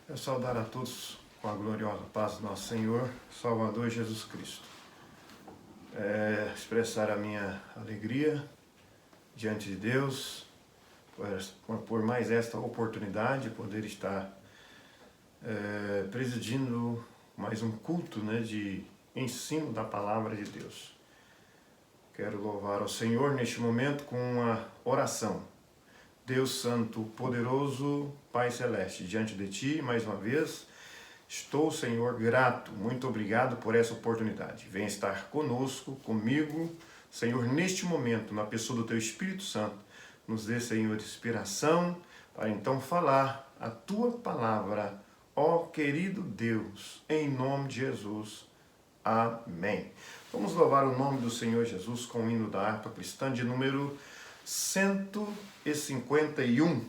Quero saudar a todos com a gloriosa paz do nosso Senhor, Salvador Jesus Cristo. Expressar a minha alegria diante de Deus por mais esta oportunidade de poder estar presidindo mais um culto, de ensino da Palavra de Deus. Quero louvar ao Senhor neste momento com uma oração. Deus Santo, Poderoso, Pai Celeste, diante de Ti, mais uma vez, estou, Senhor, grato. Muito obrigado por essa oportunidade. Venha estar conosco, comigo, Senhor, neste momento, na pessoa do Teu Espírito Santo. Nos dê, Senhor, inspiração para então falar a Tua palavra, ó querido Deus, em nome de Jesus. Amém. Vamos louvar o nome do Senhor Jesus com o hino da harpa cristã de número 151,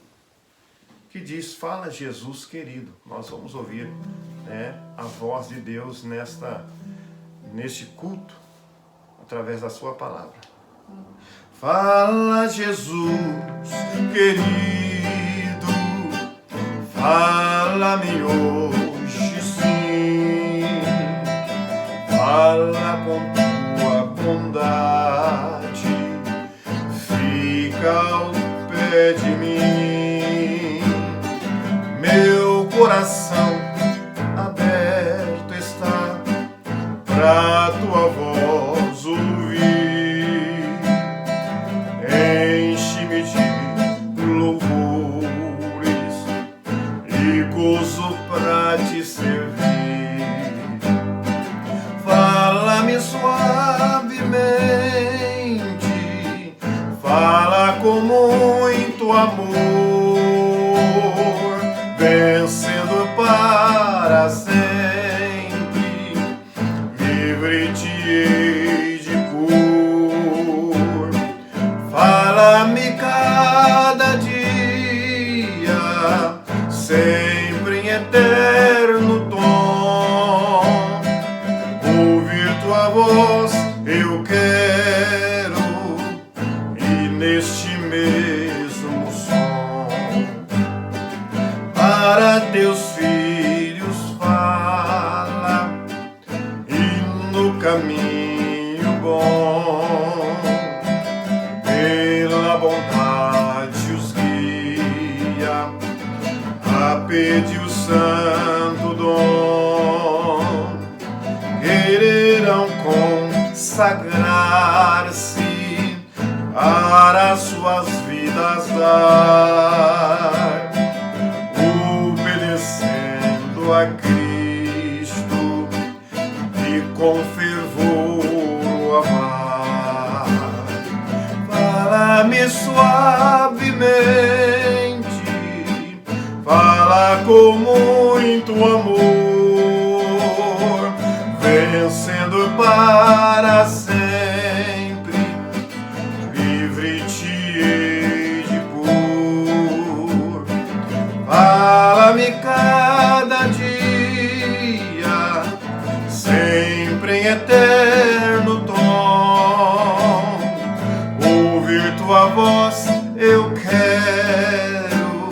que diz: fala Jesus querido. Nós vamos ouvir a voz de Deus neste culto, através da sua palavra. Fala Jesus querido, fala-me hoje sim, fala com tua bondade, fica ao pé de mim, meu coração aberto está pra tua voz ouvir, enche-me de louvores e gozo pra te servir, fala-me suavemente, fala com muito amor, vencendo para sempre, livre te hei de cor. Fala-me cada dia, sempre em eterno tom, ouvir tua voz eu quero, e neste mesmo som, para teus filhos fala, e no caminho bom, pela bondade os guia, a pedir o santo dom, quererão consagrar-se para suas vidas dar, obedecendo a Cristo e com fervor amar. Fala-me suavemente, fala com muito amor, vencendo para sempre, livre te hei de cor. Fala-me cada dia, sempre em eterno tom, ouvir tua voz eu quero,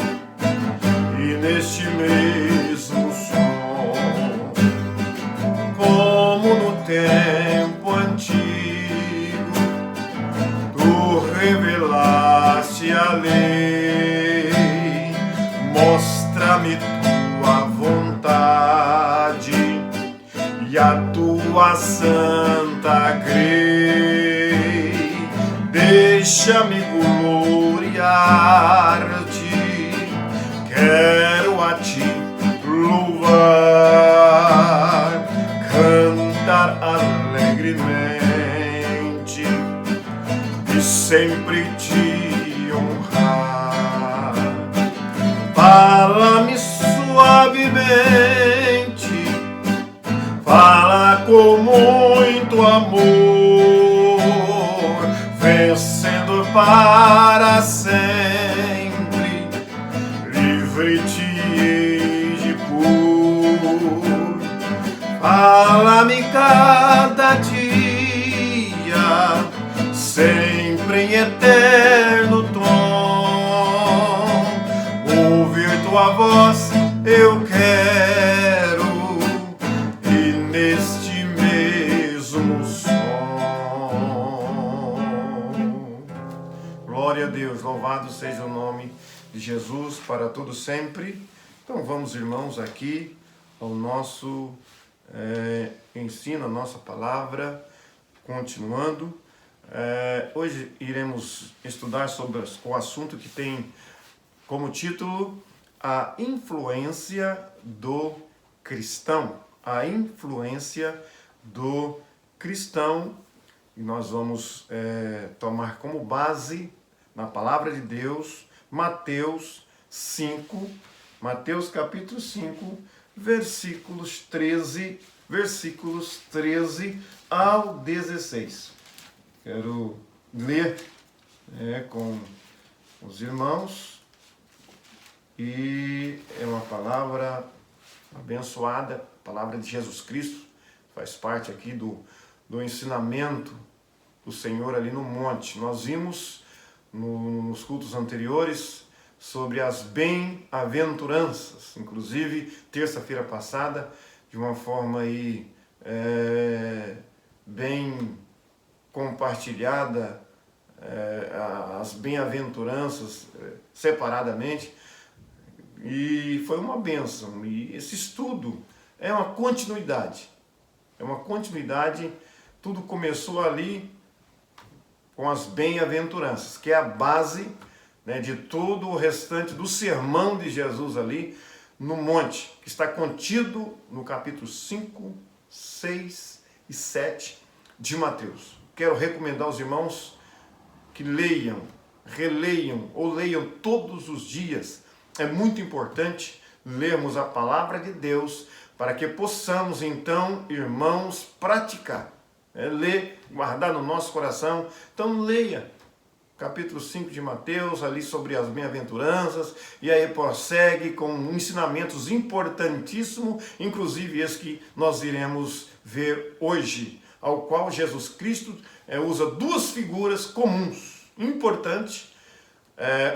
e neste mesmo som, como no tempo antigo, tu revelaste a lei, mostra-me tua vontade e a tua santa grei, deixa-me gloriar-te, quero a ti louvar, cantar alegremente e sempre te honrar. Fala-me suavemente, fala com muito amor, vencendo para sempre, livre te hei de cor. Fala-me cada dia, sempre em eterno tom, ouvir tua voz eu quero. Deus, louvado seja o nome de Jesus para todo sempre. Então vamos, irmãos, aqui ao nosso ensino, a nossa palavra, continuando. Hoje iremos estudar sobre o assunto que tem como título a influência do cristão. A influência do cristão. E nós vamos tomar como base na palavra de Deus, Mateus capítulo 5, versículos 13 ao 16. Quero ler com os irmãos, e é uma palavra abençoada, palavra de Jesus Cristo, faz parte aqui do ensinamento do Senhor ali no monte. Nós vimos nos cultos anteriores sobre as bem-aventuranças, inclusive terça-feira passada, de uma forma aí bem compartilhada, as bem-aventuranças separadamente, e foi uma bênção. E esse estudo é uma continuidade, tudo começou ali com as bem-aventuranças, que é a base, de todo o restante do sermão de Jesus ali no monte, que está contido no capítulo 5, 6 e 7 de Mateus. Quero recomendar aos irmãos que leiam, releiam ou leiam todos os dias. É muito importante lermos a palavra de Deus para que possamos então, irmãos, praticar. Ler, guardar no nosso coração. Então leia capítulo 5 de Mateus, ali sobre as bem-aventuranças, e aí prossegue com ensinamentos importantíssimos, inclusive esse que nós iremos ver hoje, ao qual Jesus Cristo usa duas figuras comuns, importantes,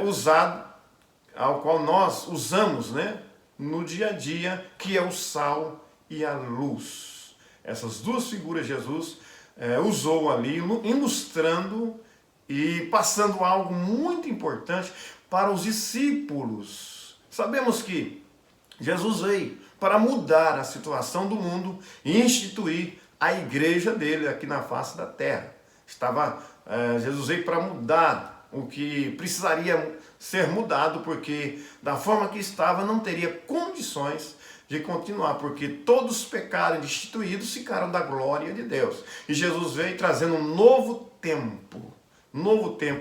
usado, ao qual nós usamos, no dia a dia, que é o sal e a luz. Essas duas figuras Jesus usou ali, ilustrando e passando algo muito importante para os discípulos. Sabemos que Jesus veio para mudar a situação do mundo e instituir a igreja dele aqui na face da terra. Jesus veio para mudar o que precisaria ser mudado, porque da forma que estava não teria condições de continuar, porque todos pecaram e destituídos ficaram da glória de Deus. E Jesus veio trazendo um novo tempo,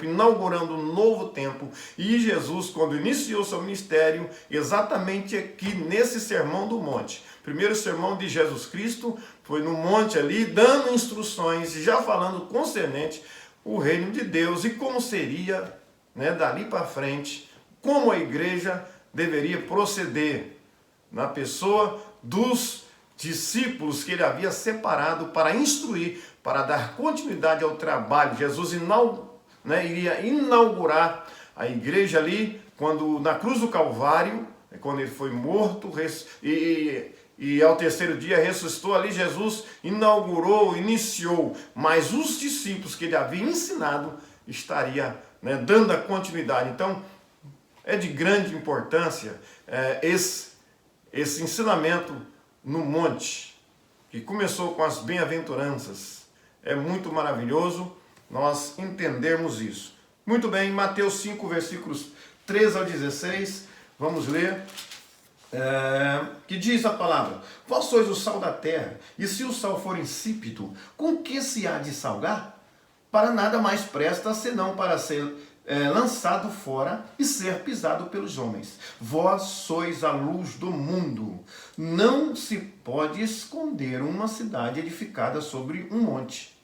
inaugurando um novo tempo. E Jesus, quando iniciou seu ministério, exatamente aqui nesse sermão do monte, primeiro sermão de Jesus Cristo, foi no monte ali, dando instruções, já falando concernente o reino de Deus e como seria, dali para frente, como a igreja deveria proceder na pessoa dos discípulos que ele havia separado para instruir, para dar continuidade ao trabalho. Jesus iria inaugurar a igreja ali, quando na cruz do Calvário, quando ele foi morto e ao terceiro dia ressuscitou ali, Jesus iniciou, mas os discípulos que ele havia ensinado estaria dando a continuidade. Então, é de grande importância esse ensinamento no monte, que começou com as bem-aventuranças. É muito maravilhoso nós entendermos isso. Muito bem, Mateus 5, versículos 13 ao 16, vamos ler, que diz a palavra: Vós sois o sal da terra, e se o sal for insípido, com que se há de salgar? Para nada mais presta, senão para ser lançado fora e ser pisado pelos homens. Vós sois a luz do mundo. Não se pode esconder uma cidade edificada sobre um monte,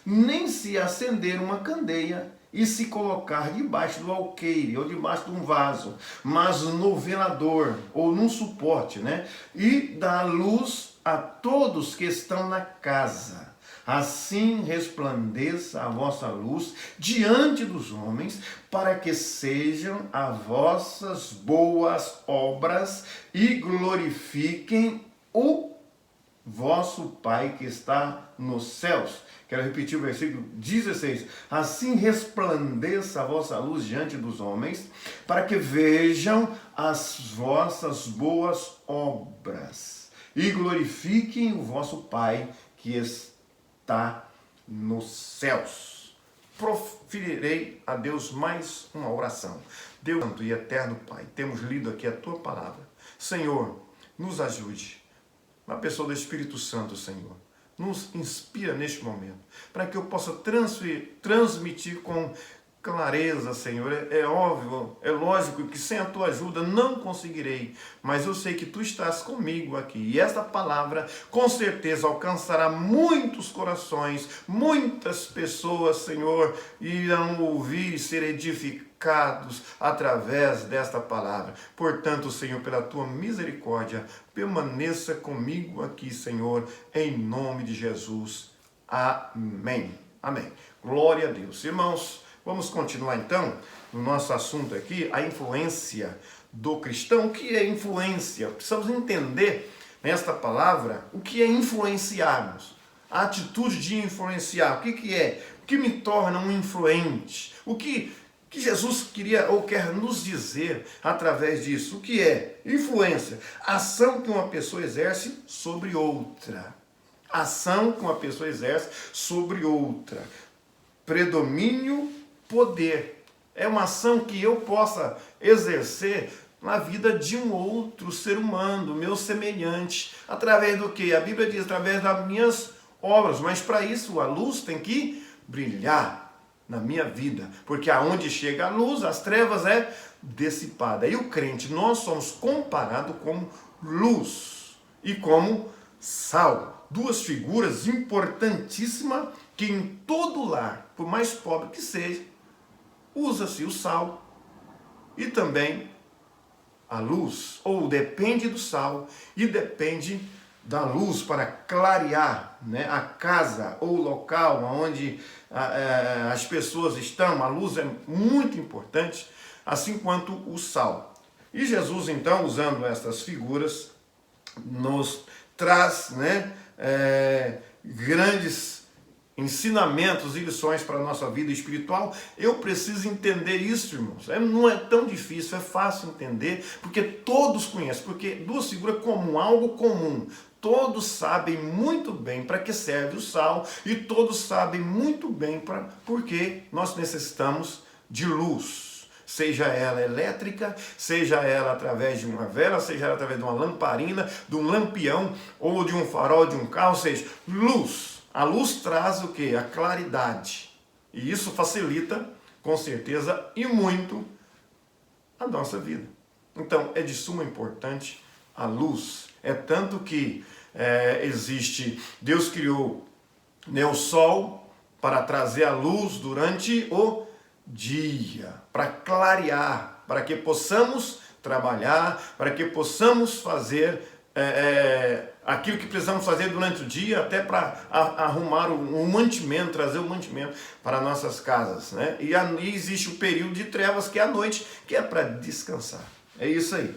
nem se acender uma candeia e se colocar debaixo do alqueire ou debaixo de um vaso, mas no velador ou num suporte, e dá luz a todos que estão na casa. Assim resplandeça a vossa luz diante dos homens, para que sejam as vossas boas obras e glorifiquem o vosso Pai que está nos céus. Quero repetir o versículo 16. Assim resplandeça a vossa luz diante dos homens, para que vejam as vossas boas obras e glorifiquem o vosso Pai que está nos céus. Proferirei a Deus mais uma oração. Deus Santo e Eterno Pai, temos lido aqui a Tua palavra. Senhor, nos ajude. Na pessoa do Espírito Santo, Senhor, nos inspira neste momento, para que eu possa transmitir com clareza, Senhor. É óbvio, é lógico que sem a Tua ajuda não conseguirei, mas eu sei que Tu estás comigo aqui, e esta palavra com certeza alcançará muitos corações, muitas pessoas, Senhor, irão ouvir e ser edificados através desta palavra. Portanto, Senhor, pela Tua misericórdia, permaneça comigo aqui, Senhor, em nome de Jesus. Amém. Amém. Glória a Deus. Irmãos, vamos continuar então no nosso assunto aqui, a influência do cristão. O que é influência? Precisamos entender nesta palavra o que é influenciarmos. A atitude de influenciar. O que é? O que me torna um influente? O que Jesus queria ou quer nos dizer através disso? O que é? Influência. Ação que uma pessoa exerce sobre outra. Ação que uma pessoa exerce sobre outra. Predomínio, poder. É uma ação que eu possa exercer na vida de um outro ser humano, meu semelhante. Através do quê? A Bíblia diz, através das minhas obras. Mas para isso a luz tem que brilhar na minha vida, porque aonde chega a luz, as trevas é dissipada. E o crente, nós somos comparados como luz e como sal. Duas figuras importantíssimas que em todo lar, por mais pobre que seja, usa-se o sal e também a luz, ou depende do sal e depende da luz para clarear, né, a casa ou o local onde as pessoas estão. A luz é muito importante, assim quanto o sal. E Jesus, então, usando essas figuras, nos traz, né, grandes ensinamentos e lições para a nossa vida espiritual. Eu preciso entender isso, irmãos. Não é tão difícil, é fácil entender, porque todos conhecem, porque duas figuras como algo comum. Todos sabem muito bem para que serve o sal e todos sabem muito bem porque nós necessitamos de luz. Seja ela elétrica, seja ela através de uma vela, seja ela através de uma lamparina, de um lampião ou de um farol de um carro, ou seja, luz. A luz traz o quê? A claridade. E isso facilita, com certeza, e muito a nossa vida. Então, é de suma importância a luz. É tanto que Deus criou, né, o sol para trazer a luz durante o dia, para clarear, para que possamos trabalhar, para que possamos fazer aquilo que precisamos fazer durante o dia, até para arrumar um mantimento, trazer o mantimento para nossas casas, né? E existe o período de trevas, que é a noite, que é para descansar. É isso aí.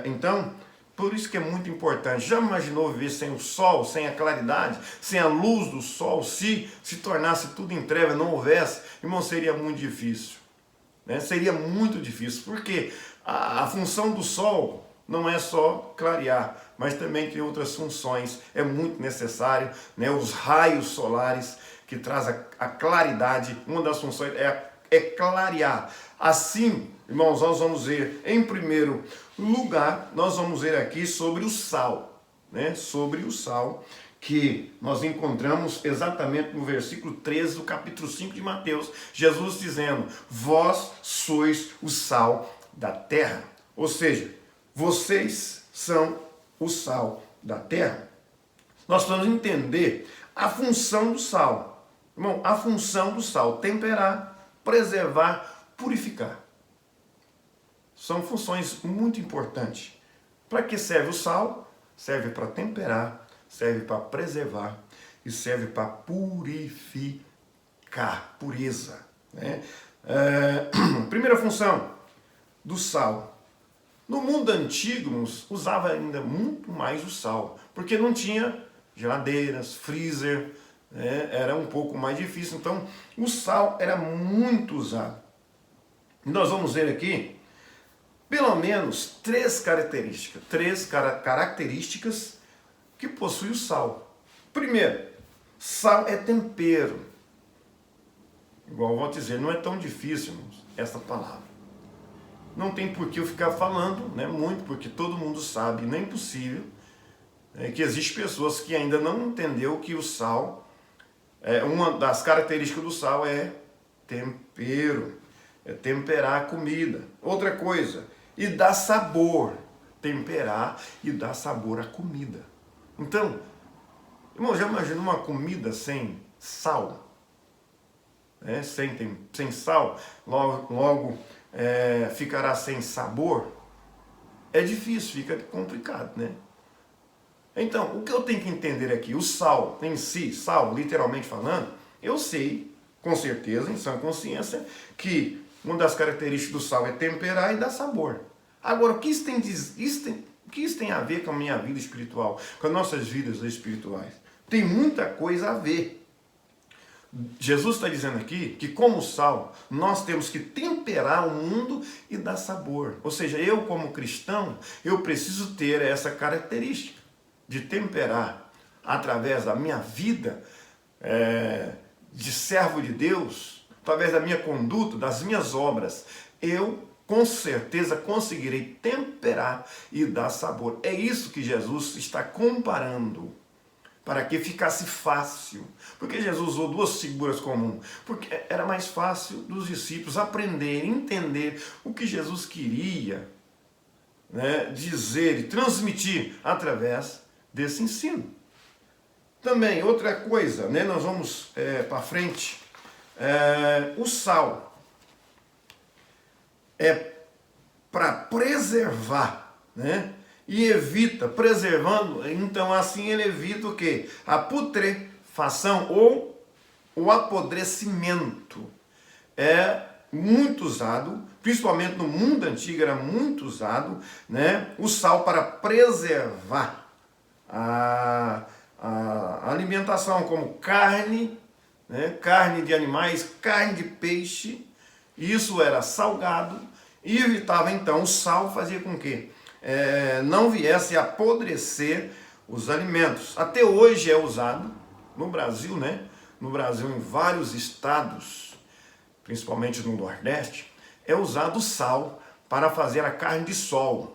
Então, por isso que é muito importante. Já imaginou viver sem o sol, sem a claridade, sem a luz do sol? Se tornasse tudo em trevas, não houvesse, irmão, seria muito difícil. Né? Seria muito difícil, porque a função do sol não é só clarear, mas também tem outras funções. É muito necessário, né? Os raios solares que trazem a claridade, uma das funções é clarear. Assim, irmãos, nós vamos ver, em primeiro lugar, nós vamos ver aqui sobre o sal, né? Sobre o sal, que nós encontramos exatamente no versículo 13 do capítulo 5 de Mateus, Jesus dizendo, vós sois o sal da terra. Ou seja, vocês são o sal da terra. Nós vamos entender a função do sal. Irmão, a função do sal, temperar, preservar, purificar. São funções muito importantes. Para que serve o sal? Serve para temperar, serve para preservar e serve para purificar, pureza. Né? Primeira função do sal. No mundo antigo, usava ainda muito mais o sal, porque não tinha geladeiras, freezer, né? Era um pouco mais difícil. Então, o sal era muito usado. Nós vamos ver aqui, pelo menos, três características que possui o sal. Primeiro, sal é tempero. Igual eu vou dizer, não é tão difícil, irmãos, essa palavra. Não tem por que eu ficar falando, né, muito, porque todo mundo sabe, nem é impossível, que existem pessoas que ainda não entendeu que o sal, uma das características do sal é tempero, é temperar a comida. Outra coisa, e dar sabor, temperar e dar sabor à comida. Então, irmão, já imagina uma comida sem sal? Sem sal, logo ficará sem sabor? É difícil, fica complicado, né? Então, o que eu tenho que entender aqui, o sal em si, sal, literalmente falando, eu sei, com certeza, em sã consciência, que uma das características do sal é temperar e dar sabor. Agora, o que isso tem a ver com a minha vida espiritual, com as nossas vidas espirituais? Tem muita coisa a ver. Jesus está dizendo aqui que, como sal, nós temos que temperar o mundo e dar sabor. Ou seja, eu, como cristão, eu preciso ter essa característica de temperar através da minha vida de servo de Deus, através da minha conduta, das minhas obras. Eu, com certeza, conseguirei temperar e dar sabor. É isso que Jesus está comparando, para que ficasse fácil. Porque Jesus usou duas figuras comuns? Porque era mais fácil dos discípulos aprender, entender o que Jesus queria, né, dizer e transmitir através desse ensino. Também, outra coisa, né, nós vamos para frente, o sal é para preservar, né? E evita, preservando, então assim ele evita o quê? A putrefação ou o apodrecimento. É muito usado, principalmente no mundo antigo era muito usado, né? O sal para preservar a alimentação, como carne, né? Carne de animais, carne de peixe. Isso era salgado e evitava então, o sal fazia com que não viesse a apodrecer os alimentos. Até hoje é usado no Brasil, né? No Brasil, em vários estados, principalmente no Nordeste, é usado sal para fazer a carne de sol.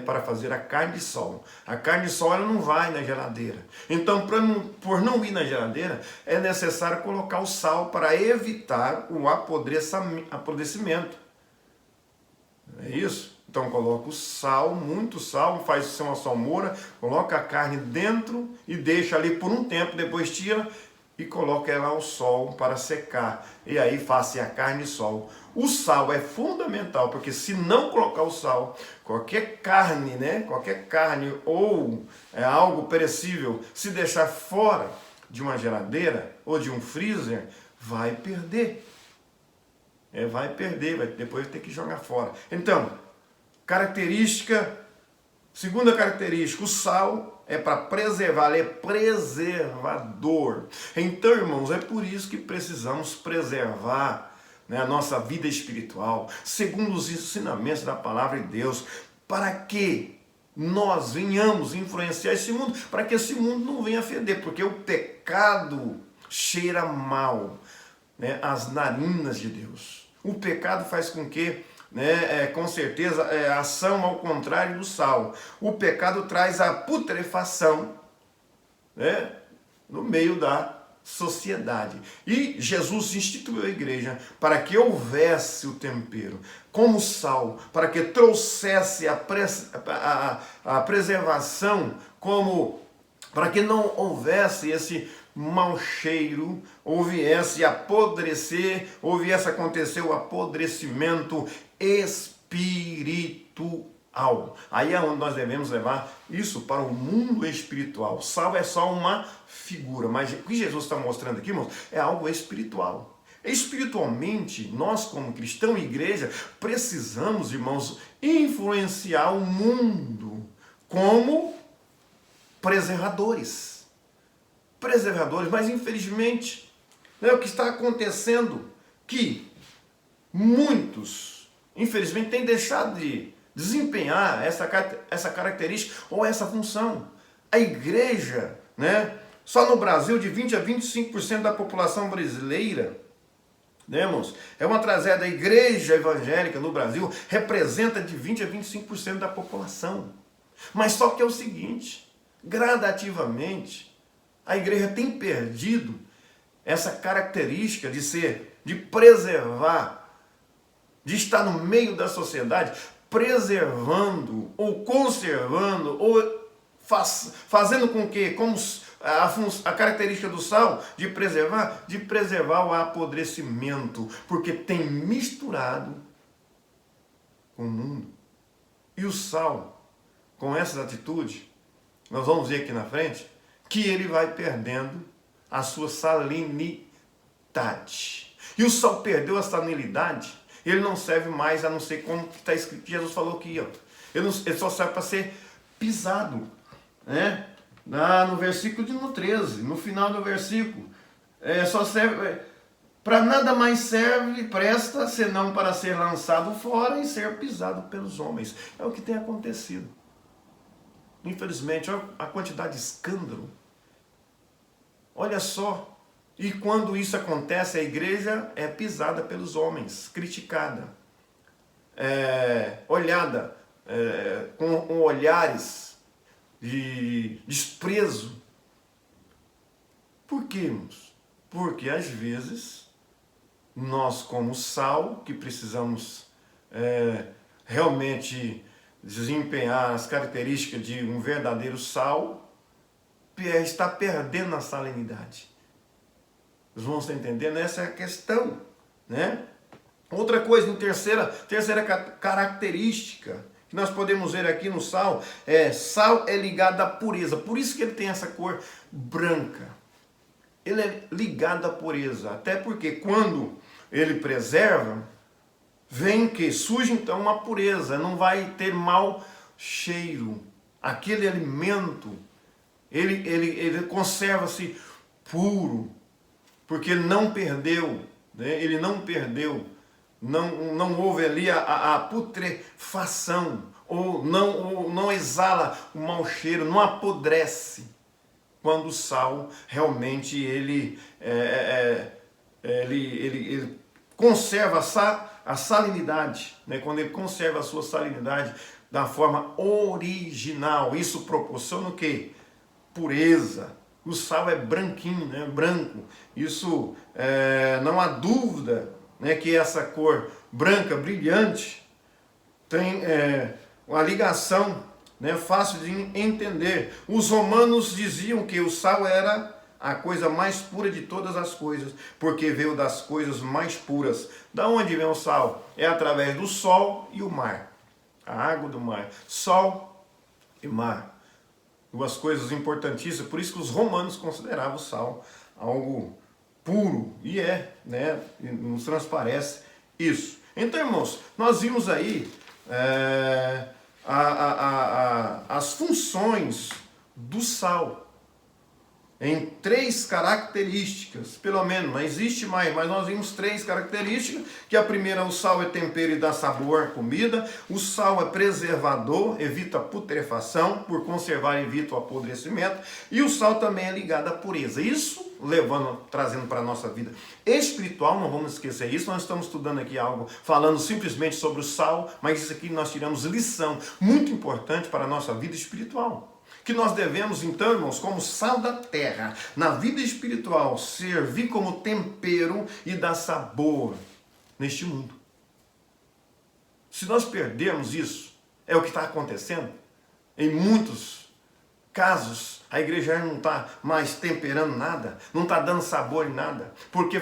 Para fazer a carne de sol. A carne de sol ela não vai na geladeira. Então, por não ir na geladeira, é necessário colocar o sal para evitar o apodrecimento. É isso? Então coloca o sal, muito sal, faz uma salmoura, coloca a carne dentro e deixa ali por um tempo, depois tira e coloca ela ao sol para secar. E aí faça a carne de sol. O sal é fundamental, porque se não colocar o sal, qualquer carne, né? Qualquer carne ou algo perecível, se deixar fora de uma geladeira ou de um freezer, vai perder. Vai depois ter que jogar fora. Então, segunda característica, o sal é para preservar, ele é preservador. Então, irmãos, é por isso que precisamos preservar, né, a nossa vida espiritual, segundo os ensinamentos da palavra de Deus, para que nós venhamos influenciar esse mundo, para que esse mundo não venha feder, porque o pecado cheira mal, né, as narinas de Deus. O pecado faz com que, com certeza, a ação ao contrário do sal. O pecado traz a putrefação, né, no meio da sociedade. E Jesus instituiu a igreja para que houvesse o tempero, como sal, para que trouxesse a preservação, para que não houvesse esse mau cheiro, ou viesse a apodrecer, ou viesse a acontecer o apodrecimento espiritual. Aí é onde nós devemos levar isso para o mundo espiritual. Sal é só uma figura, mas o que Jesus está mostrando aqui, irmãos, é algo espiritual. Espiritualmente, nós como cristão e igreja, precisamos, irmãos, influenciar o mundo como preservadores. Preservadores, mas infelizmente, o que está acontecendo que muitos, infelizmente, têm deixado de desempenhar essa característica ou essa função. A igreja, só no Brasil, de 20 a 25% da população brasileira, irmãos, é uma tragédia. Da igreja evangélica no Brasil representa de 20 a 25% da população. Mas só que é o seguinte, gradativamente, a igreja tem perdido essa característica de preservar, de estar no meio da sociedade, preservando ou conservando ou fazendo com que, como a característica do sal de preservar o apodrecimento, porque tem misturado com o mundo. E o sal, com essas atitudes, nós vamos ver aqui na frente, que ele vai perdendo a sua salinidade. E o sal perdeu a salinidade, ele não serve mais, a não ser como está escrito, Jesus falou aqui, ele só serve para ser pisado, no versículo de 13, no final do versículo, só serve, para nada mais serve, presta, senão para ser lançado fora e ser pisado pelos homens. É o que tem acontecido. Infelizmente, olha a quantidade de escândalo. Olha só. E quando isso acontece, a igreja é pisada pelos homens, criticada, olhada com olhares de desprezo. Por quê, irmãos? Porque às vezes nós, como sal, que precisamos realmente desempenhar as características de um verdadeiro sal, está perdendo a salinidade. Os irmãos estão entendendo? Essa é a questão, Outra coisa, terceira característica que nós podemos ver aqui no sal é ligado à pureza. Por isso que ele tem essa cor branca. Ele é ligado à pureza. Até porque quando ele preserva, vem que surge então uma pureza. Não vai ter mau cheiro. Aquele alimento, ele conserva-se puro. Porque ele não perdeu, não houve ali a putrefação, ou não exala o mau cheiro, não apodrece. Quando o sal realmente ele conserva a salinidade, quando ele conserva a sua salinidade da forma original. Isso proporciona o quê? Pureza. O sal é branquinho, branco. Isso, não há dúvida, que essa cor branca, brilhante, tem uma ligação, fácil de entender. Os romanos diziam que o sal era a coisa mais pura de todas as coisas, porque veio das coisas mais puras. Da onde vem o sal? É através do sol e o mar. A água do mar. Sol e mar. Duas coisas importantíssimas, por isso que os romanos consideravam o sal algo puro, e nos transparece isso. Então, irmãos, nós vimos aí as funções do sal em 3 características, pelo menos, mas existe mais, mas nós vimos 3 características, que a primeira, o sal é tempero e dá sabor à comida, o sal é preservador, evita a putrefação, por conservar evita o apodrecimento, e o sal também é ligado à pureza. Isso trazendo para a nossa vida espiritual, não vamos esquecer isso, nós estamos estudando aqui algo, falando simplesmente sobre o sal, mas isso aqui nós tiramos lição muito importante para a nossa vida espiritual. Que nós devemos, então, irmãos, como sal da terra, na vida espiritual, servir como tempero e dar sabor neste mundo. Se nós perdermos isso, é o que está acontecendo. Em muitos casos, a igreja não está mais temperando nada, não está dando sabor em nada, porque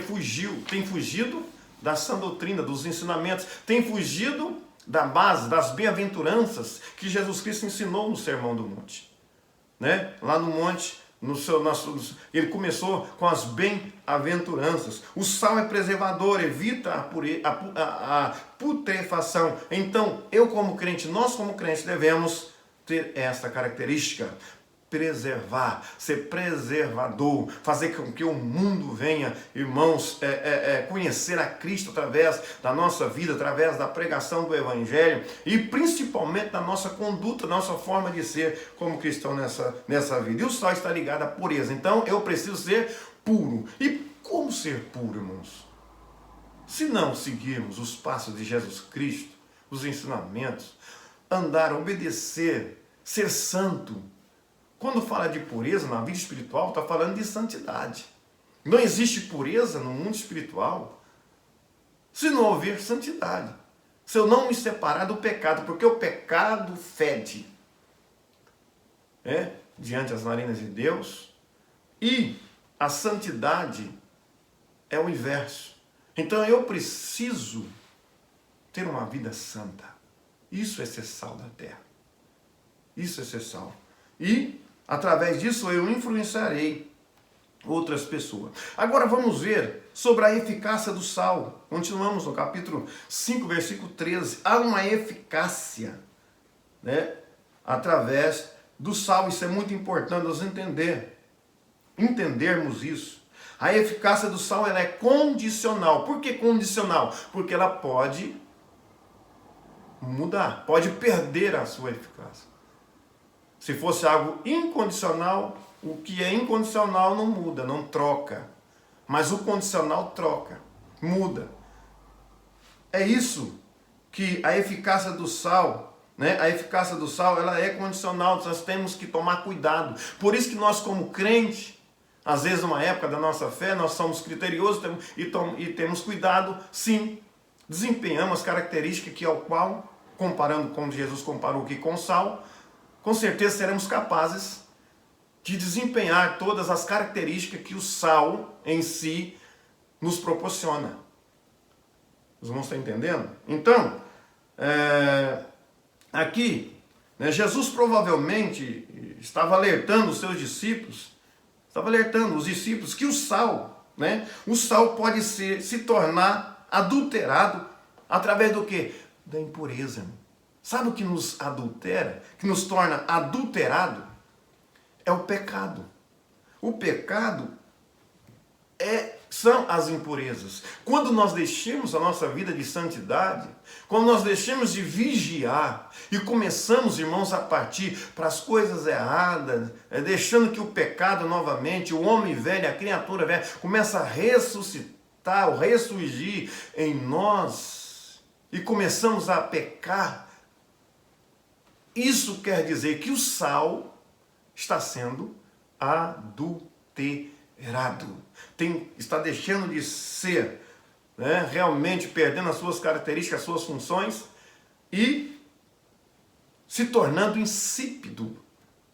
tem fugido da sã doutrina, dos ensinamentos, tem fugido da base, das bem-aventuranças que Jesus Cristo ensinou no Sermão do Monte. Lá no monte, ele começou com as bem-aventuranças. O sal é preservador, evita a putrefação. Então, nós como crente, devemos ter essa característica. preservar, ser preservador, fazer com que o mundo venha, irmãos, conhecer a Cristo através da nossa vida, através da pregação do Evangelho e principalmente da nossa conduta, nossa forma de ser como cristão nessa vida. E o sal está ligado à pureza. Então eu preciso ser puro. E como ser puro, irmãos? Se não seguirmos os passos de Jesus Cristo, os ensinamentos, andar, obedecer, ser santo. Quando fala de pureza na vida espiritual, está falando de santidade. Não existe pureza no mundo espiritual se não houver santidade. Se eu não me separar do pecado, porque o pecado fede diante das narinas de Deus, e a santidade é o inverso. Então eu preciso ter uma vida santa. Isso é ser sal da terra. Isso é ser sal. E através disso eu influenciarei outras pessoas. Agora vamos ver sobre a eficácia do sal. Continuamos no capítulo 5, versículo 13. Há uma eficácia, através do sal. Isso é muito importante nós entendermos isso. A eficácia do sal, ela é condicional. Por que condicional? Porque ela pode mudar, pode perder a sua eficácia. Se fosse algo incondicional, o que é incondicional não muda, não troca. Mas o condicional troca, muda. É isso que a eficácia do sal, a eficácia do sal, ela é condicional, nós temos que tomar cuidado. Por isso que nós como crente, às vezes numa época da nossa fé, nós somos criteriosos e temos cuidado, sim. Desempenhamos as características que ao qual, comparando como Jesus comparou aqui com o sal, com certeza seremos capazes de desempenhar todas as características que o sal em si nos proporciona. Os irmãos estão entendendo? Então, aqui, Jesus provavelmente estava alertando os seus discípulos, os discípulos que o sal pode se tornar adulterado através do quê? Da impureza. Sabe o que nos adultera, que nos torna adulterado? É o pecado. O pecado são as impurezas. Quando nós deixamos a nossa vida de santidade, quando nós deixamos de vigiar e começamos, irmãos, a partir para as coisas erradas, deixando que o pecado novamente, o homem velho, a criatura velha, começa a ressuscitar, ou ressurgir em nós e começamos a pecar, isso quer dizer que o sal está sendo adulterado. Está deixando de ser, realmente perdendo as suas características, as suas funções e se tornando insípido,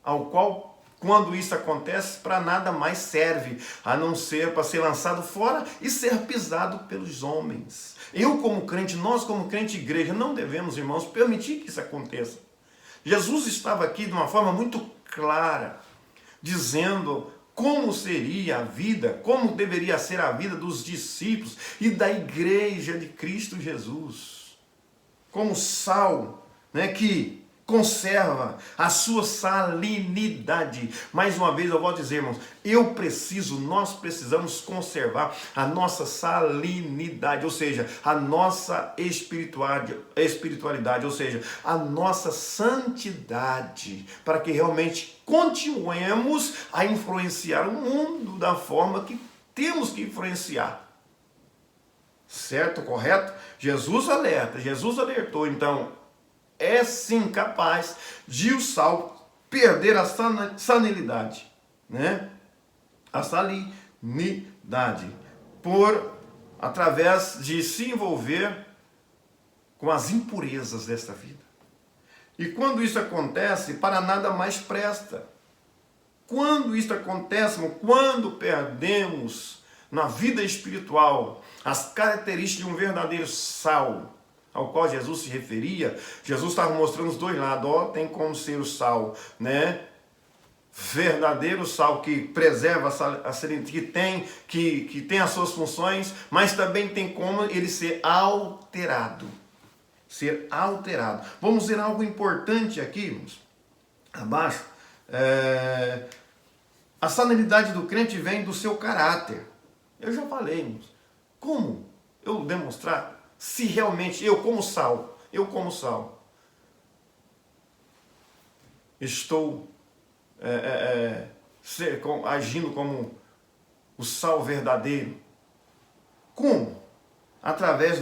ao qual, quando isso acontece, para nada mais serve, a não ser para ser lançado fora e ser pisado pelos homens. Eu como crente, nós como crente igreja, não devemos, irmãos, permitir que isso aconteça. Jesus estava aqui de uma forma muito clara, dizendo como seria a vida, como deveria ser a vida dos discípulos e da igreja de Cristo Jesus. Como sal, que conserva a sua salinidade. Mais uma vez eu vou dizer, irmãos, nós precisamos conservar a nossa salinidade, ou seja, a nossa espiritualidade, ou seja, a nossa santidade, para que realmente continuemos a influenciar o mundo da forma que temos que influenciar. Certo? Correto? Jesus alertou, então, é sim capaz de o sal perder a salinidade, a salinidade, através de se envolver com as impurezas desta vida. E quando isso acontece, para nada mais presta. Quando isso acontece, quando perdemos na vida espiritual as características de um verdadeiro sal, ao qual Jesus se referia, Jesus estava mostrando os dois lados. Tem como ser o sal, verdadeiro sal que preserva a salinidade, que tem as suas funções, mas também tem como ele ser alterado. Vamos ver algo importante aqui, abaixo, A salinidade do crente vem do seu caráter. Eu já falei, irmãos. Como eu demonstrar se realmente eu como sal, estou agindo como o sal verdadeiro? Como? Através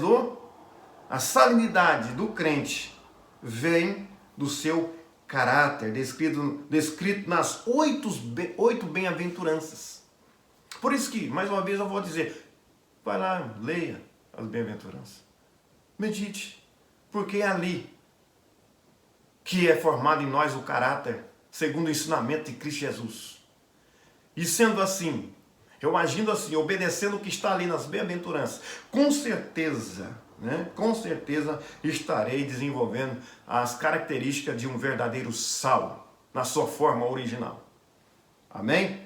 a salinidade do crente vem do seu caráter, descrito nas oito bem-aventuranças. Por isso que, mais uma vez, eu vou dizer, vai lá, leia as bem-aventuranças. Medite, porque é ali que é formado em nós o caráter, segundo o ensinamento de Cristo Jesus. E sendo assim, eu agindo assim, obedecendo o que está ali nas bem-aventuranças, com certeza estarei desenvolvendo as características de um verdadeiro sal, na sua forma original. Amém?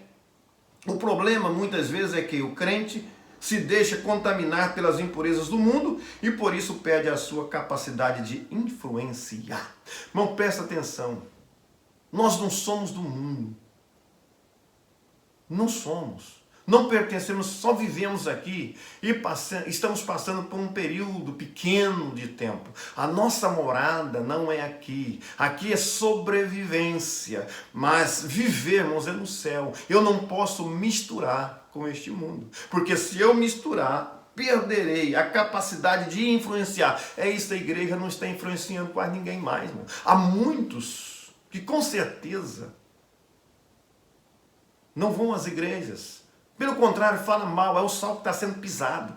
O problema, muitas vezes, é que o crente se deixa contaminar pelas impurezas do mundo e por isso perde a sua capacidade de influenciar. Irmão, presta atenção. Nós não somos do mundo. Não somos. Não pertencemos, só vivemos aqui e estamos passando por um período pequeno de tempo. A nossa morada não é aqui. Aqui é sobrevivência. Mas vivermos é no céu. Eu não posso misturar com este mundo. Porque se eu misturar, perderei a capacidade de influenciar. É isso, a igreja não está influenciando quase ninguém mais. Irmão. Há muitos que com certeza não vão às igrejas. Pelo contrário, fala mal, é o sal que está sendo pisado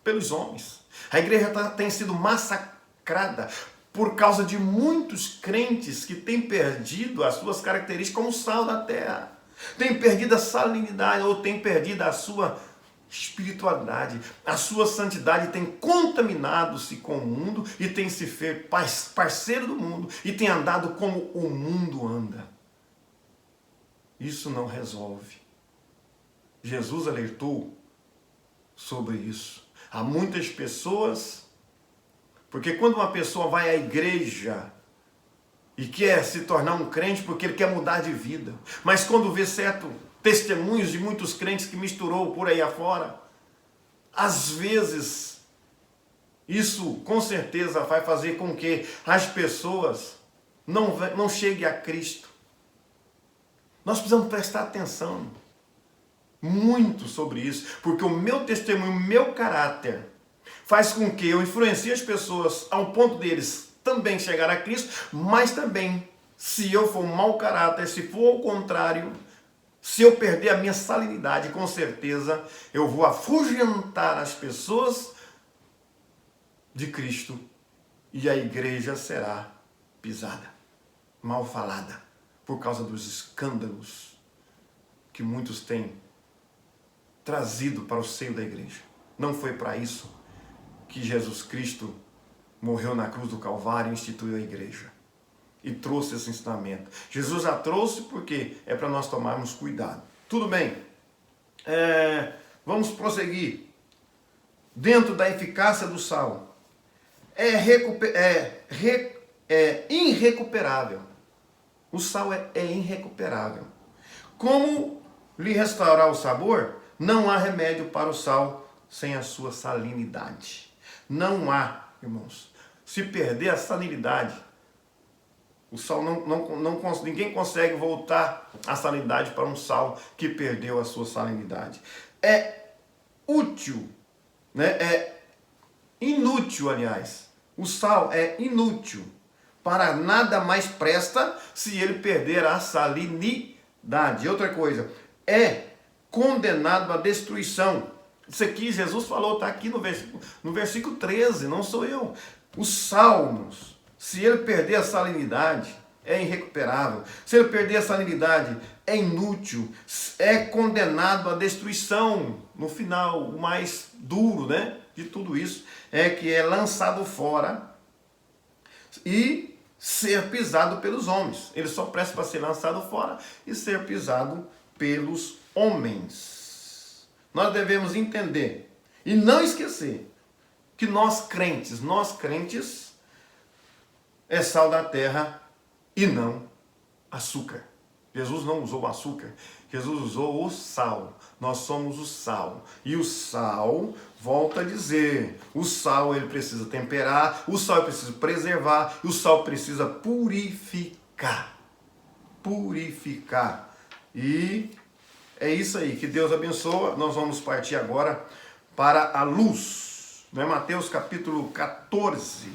pelos homens. A igreja tem sido massacrada por causa de muitos crentes que têm perdido as suas características como sal da terra. Têm perdido a salinidade ou têm perdido a sua espiritualidade. A sua santidade tem contaminado-se com o mundo e tem se feito parceiro do mundo e tem andado como o mundo anda. Isso não resolve. Jesus alertou sobre isso. Há muitas pessoas, porque quando uma pessoa vai à igreja e quer se tornar um crente porque ele quer mudar de vida, mas quando vê certo testemunhos de muitos crentes que misturou por aí afora, às vezes isso com certeza vai fazer com que as pessoas não cheguem a Cristo. Nós precisamos prestar atenção muito sobre isso, porque o meu testemunho, o meu caráter faz com que eu influencie as pessoas ao ponto deles também chegar a Cristo, mas também, se eu for um mau caráter, se for ao contrário, se eu perder a minha salinidade, com certeza eu vou afugentar as pessoas de Cristo e a igreja será pisada, mal falada, por causa dos escândalos que muitos têm trazido para o seio da igreja. Não foi para isso que Jesus Cristo morreu na cruz do Calvário e instituiu a igreja. E trouxe esse ensinamento. Jesus já trouxe porque é para nós tomarmos cuidado. Tudo bem. Vamos prosseguir. Dentro da eficácia do sal. É irrecuperável. O sal é irrecuperável. Como lhe restaurar o sabor? Não há remédio para o sal sem a sua salinidade. Não há, irmãos. Se perder a salinidade, o sal ninguém consegue voltar a salinidade para um sal que perdeu a sua salinidade. É útil, né? É inútil, aliás. O sal é inútil. Para nada mais presta se ele perder a salinidade. Outra coisa, é condenado à destruição. Isso aqui Jesus falou, está aqui no versículo 13, não sou eu. Os salmos, se ele perder a salinidade, é irrecuperável. Se ele perder a salinidade, é inútil, é condenado à destruição. No final, o mais duro, né, de tudo isso é que é lançado fora e ser pisado pelos homens. Ele só presta para ser lançado fora e ser pisado pelos homens. Nós devemos entender e não esquecer que nós crentes é sal da terra e não açúcar. Jesus não usou o açúcar, Jesus usou o sal. Nós somos o sal. E o sal, volta a dizer, o sal ele precisa temperar, o sal precisa preservar, o sal precisa purificar. Purificar. E é isso aí, que Deus abençoa. Nós vamos partir agora para a luz. Não é Mateus capítulo 14,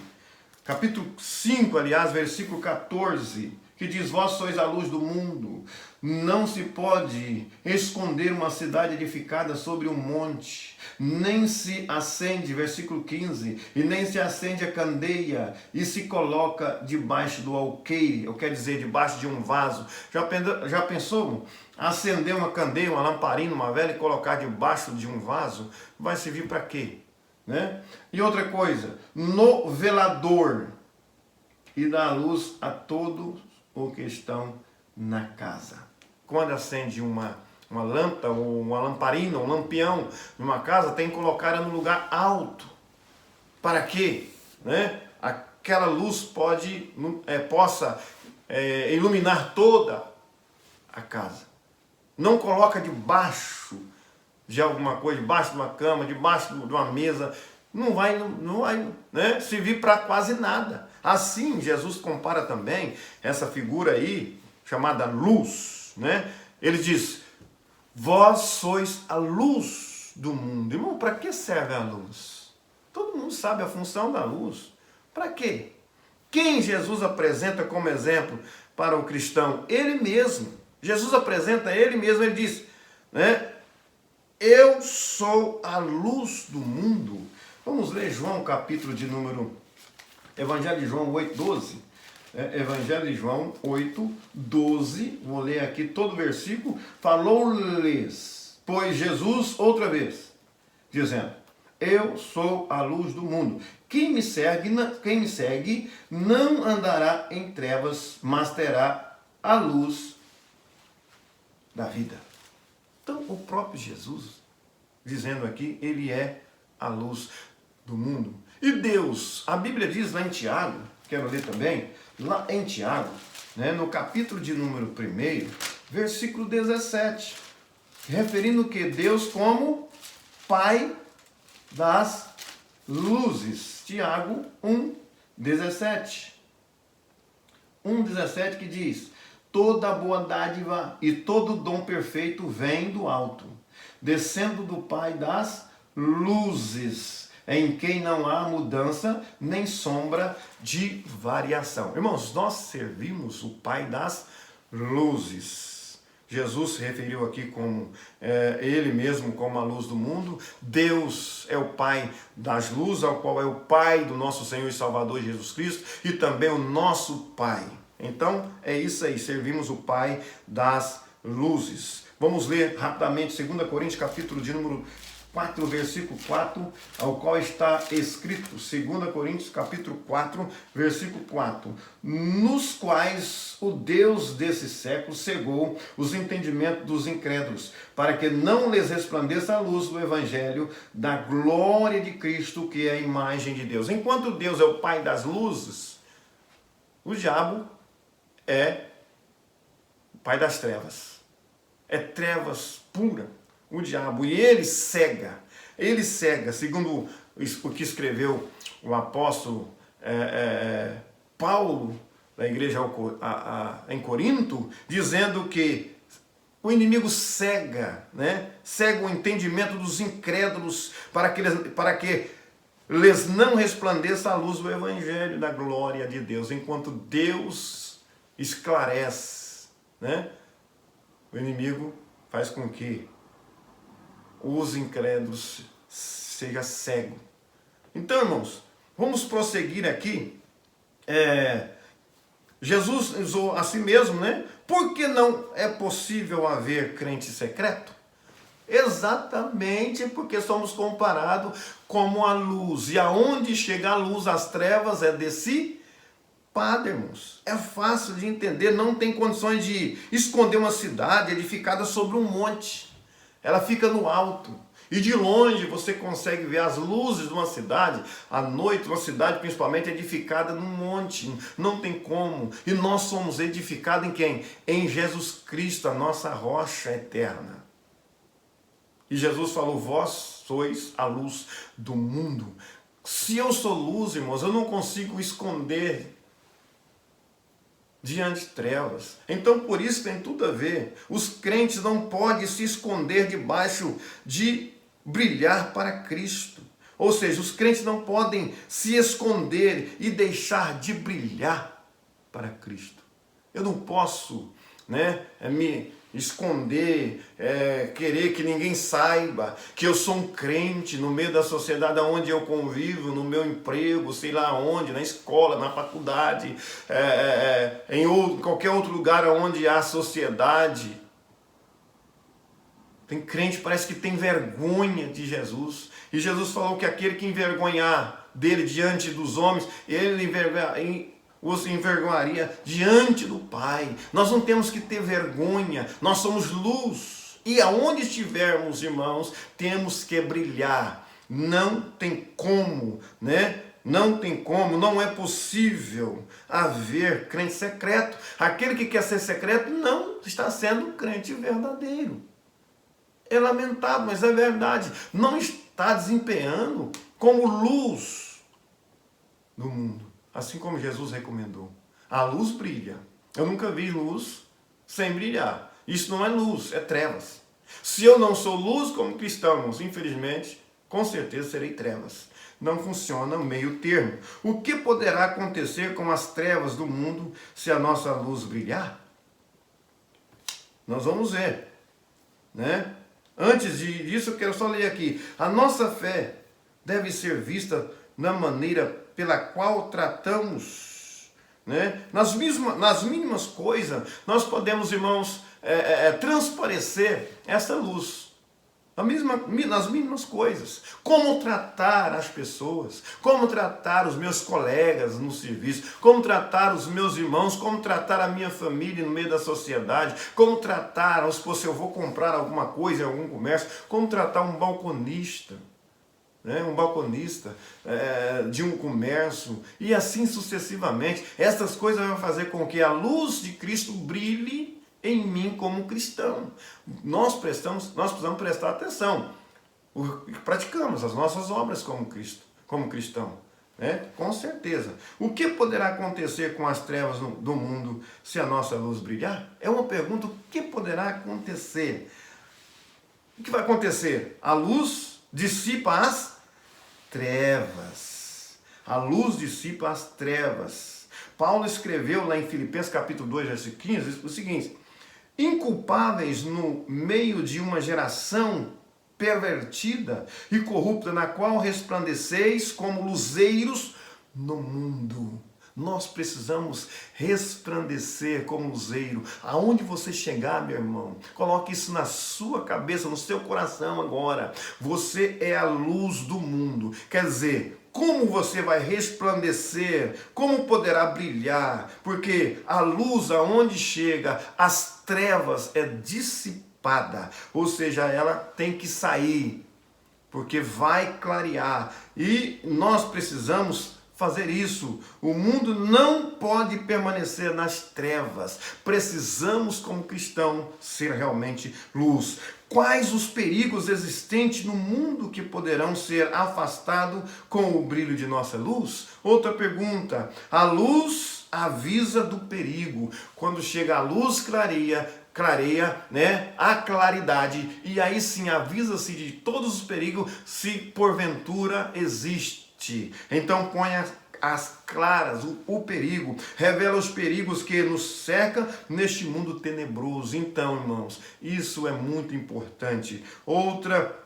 capítulo 5, aliás, versículo 14, que diz: vós sois a luz do mundo. Não se pode esconder uma cidade edificada sobre um monte, nem se acende, versículo 15, e nem se acende a candeia e se coloca debaixo do alqueire, eu quero dizer, debaixo de um vaso. Já pensou? Acender uma candeia, uma lamparina, uma vela e colocar debaixo de um vaso? Vai servir para quê? Né? E outra coisa, no velador, e dá a luz a todos os que estão na casa. Quando acende uma lâmpada, ou uma lamparina, um lampião numa casa, tem que colocar ela no lugar alto. Para quê? Né? Aquela luz possa iluminar toda a casa. Não coloca debaixo de alguma coisa, debaixo de uma cama, debaixo de uma mesa. Não vai né, servir para quase nada. Assim, Jesus compara também essa figura aí, chamada luz, né? Ele diz: vós sois a luz do mundo. Irmão, para que serve a luz? Todo mundo sabe a função da luz. Para quê? Quem Jesus apresenta como exemplo para o cristão? Ele mesmo. Jesus apresenta ele mesmo, ele diz, né? Eu sou a luz do mundo. Vamos ler João, capítulo de número... Evangelho de João 8:12. Evangelho de João 8:12. Vou ler aqui todo o versículo. Falou-lhes, pois Jesus, outra vez, dizendo: eu sou a luz do mundo. Quem me segue não andará em trevas, mas terá a luz da vida. Então, o próprio Jesus, dizendo aqui, ele é a luz do mundo. E Deus, a Bíblia diz lá em Tiago, quero ler também, lá em Tiago, né, no capítulo de número 1, versículo 17, referindo que Deus como Pai das luzes. Tiago 1:17. 1:17 que diz: toda boa dádiva e todo dom perfeito vem do alto, descendo do Pai das luzes, em quem não há mudança nem sombra de variação. Irmãos, nós servimos o Pai das luzes. Jesus se referiu aqui como ele mesmo como a luz do mundo. Deus é o Pai das luzes, ao qual é o Pai do nosso Senhor e Salvador Jesus Cristo, e também o nosso Pai. Então, é isso aí, servimos o Pai das luzes. Vamos ler rapidamente 2 Coríntios, capítulo de número 4, versículo 4, ao qual está escrito, 2 Coríntios, capítulo 4, versículo 4, nos quais o Deus desse século cegou os entendimentos dos incrédulos, para que não lhes resplandeça a luz do Evangelho da glória de Cristo, que é a imagem de Deus. Enquanto Deus é o Pai das luzes, o diabo é o pai das trevas. É trevas pura, o diabo. E ele cega, segundo o que escreveu o apóstolo Paulo, da igreja em Corinto, dizendo que o inimigo cega, né? Cega o entendimento dos incrédulos para que lhes não resplandeça a luz do Evangelho da glória de Deus. Enquanto Deus esclarece, né? O inimigo faz com que os incrédulos sejam cegos. Então, irmãos, vamos prosseguir aqui. Jesus usou a si mesmo, né? Por que não é possível haver crente secreto? Exatamente porque somos comparados como a luz. E aonde chega a luz, as trevas é dissipada, irmãos. É fácil de entender, não tem condições de esconder uma cidade edificada sobre um monte. Ela fica no alto. E de longe você consegue ver as luzes de uma cidade. À noite, uma cidade principalmente edificada num monte. Não tem como. E nós somos edificados em quem? Em Jesus Cristo, a nossa rocha eterna. E Jesus falou, vós sois a luz do mundo. Se eu sou luz, irmãos, eu não consigo esconder diante de trevas. Então, por isso tem tudo a ver. Os crentes não podem se esconder debaixo de brilhar para Cristo. Ou seja, os crentes não podem se esconder e deixar de brilhar para Cristo. Eu não posso, me esconder, querer que ninguém saiba que eu sou um crente no meio da sociedade onde eu convivo, no meu emprego, sei lá onde, na escola, na faculdade, em qualquer outro lugar onde há sociedade. Tem crente que parece que tem vergonha de Jesus. E Jesus falou que aquele que envergonhar dele diante dos homens, ele os envergonharia diante do Pai. Nós não temos que ter vergonha, nós somos luz. E aonde estivermos, irmãos, temos que brilhar. Não tem como, Não tem como, não é possível haver crente secreto. Aquele que quer ser secreto não está sendo crente verdadeiro. É lamentável, mas é verdade. Não está desempenhando como luz do mundo. Assim como Jesus recomendou. A luz brilha. Eu nunca vi luz sem brilhar. Isso não é luz, é trevas. Se eu não sou luz como cristão, irmãos, infelizmente, com certeza serei trevas. Não funciona o meio termo. O que poderá acontecer com as trevas do mundo se a nossa luz brilhar? Nós vamos ver, Antes disso, eu quero só ler aqui. A nossa fé deve ser vista na maneira pela qual trazemos, nas mínimas coisas, nós podemos, irmãos, transparecer essa luz. Nas mínimas coisas. Como tratar as pessoas, como tratar os meus colegas no serviço, como tratar os meus irmãos, como tratar a minha família no meio da sociedade, como tratar, se eu vou comprar alguma coisa em algum comércio, como tratar um balconista. Um balconista de um comércio, e assim sucessivamente. Essas coisas vão fazer com que a luz de Cristo brilhe em mim como cristão. Nós precisamos prestar atenção. Praticamos as nossas obras como cristão. Com certeza. O que poderá acontecer com as trevas do mundo se a nossa luz brilhar? É uma pergunta, o que poderá acontecer? O que vai acontecer? A luz dissipa as trevas. A luz dissipa as trevas. Paulo escreveu lá em Filipenses capítulo 2, versículo 15, o seguinte: inculpáveis no meio de uma geração pervertida e corrupta, na qual resplandeceis como luzeiros no mundo. Nós precisamos resplandecer como luzeiro. Aonde você chegar, meu irmão, coloque isso na sua cabeça, no seu coração agora. Você é a luz do mundo. Quer dizer, como você vai resplandecer? Como poderá brilhar? Porque a luz, aonde chega, as trevas é dissipada. Ou seja, ela tem que sair, porque vai clarear. E nós precisamos fazer isso. O mundo não pode permanecer nas trevas. Precisamos, como cristão, ser realmente luz. Quais os perigos existentes no mundo que poderão ser afastados com o brilho de nossa luz? Outra pergunta. A luz avisa do perigo. Quando chega a luz, clareia, a claridade. E aí sim avisa-se de todos os perigos, se porventura existe. Então põe as claras o perigo, revela os perigos que nos cercam neste mundo tenebroso. Então, irmãos, isso é muito importante. Outra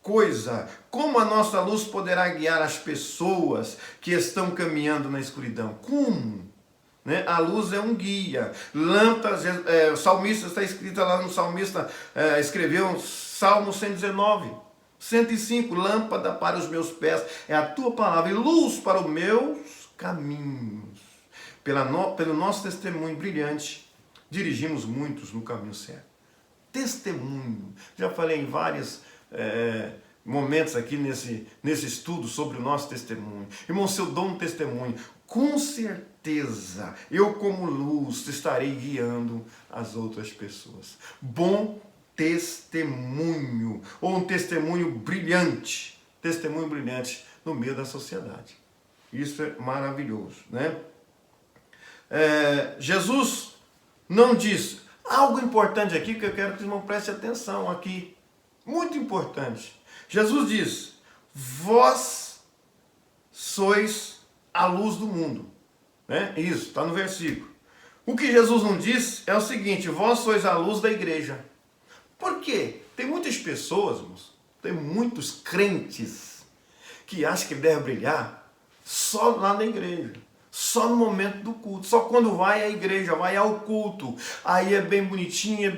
coisa, como a nossa luz poderá guiar as pessoas que estão caminhando na escuridão? Como? A luz é um guia. Lâmpadas, o salmista, está escrito lá no salmista, escreveu Salmo 119. 105, lâmpada para os meus pés é a tua palavra e luz para os meus caminhos. Pelo nosso testemunho brilhante, dirigimos muitos no caminho certo. testemunho. Já falei em vários momentos aqui nesse estudo sobre o nosso testemunho. Irmão, se eu dou um testemunho, com certeza eu, como luz, estarei guiando as outras pessoas. Bom testemunho, ou um testemunho brilhante no meio da sociedade. Isso é maravilhoso, né? Jesus não diz algo importante aqui que eu quero que o irmão preste atenção aqui, muito importante. Jesus diz: vós sois a luz do mundo, né? Isso, está no versículo. O que Jesus não diz é o seguinte: vós sois a luz da igreja. Por quê? Tem muitas pessoas, irmãos, tem muitos crentes que acham que deve brilhar só lá na igreja, só no momento do culto, só quando vai à igreja, vai ao culto. Aí é bem bonitinha,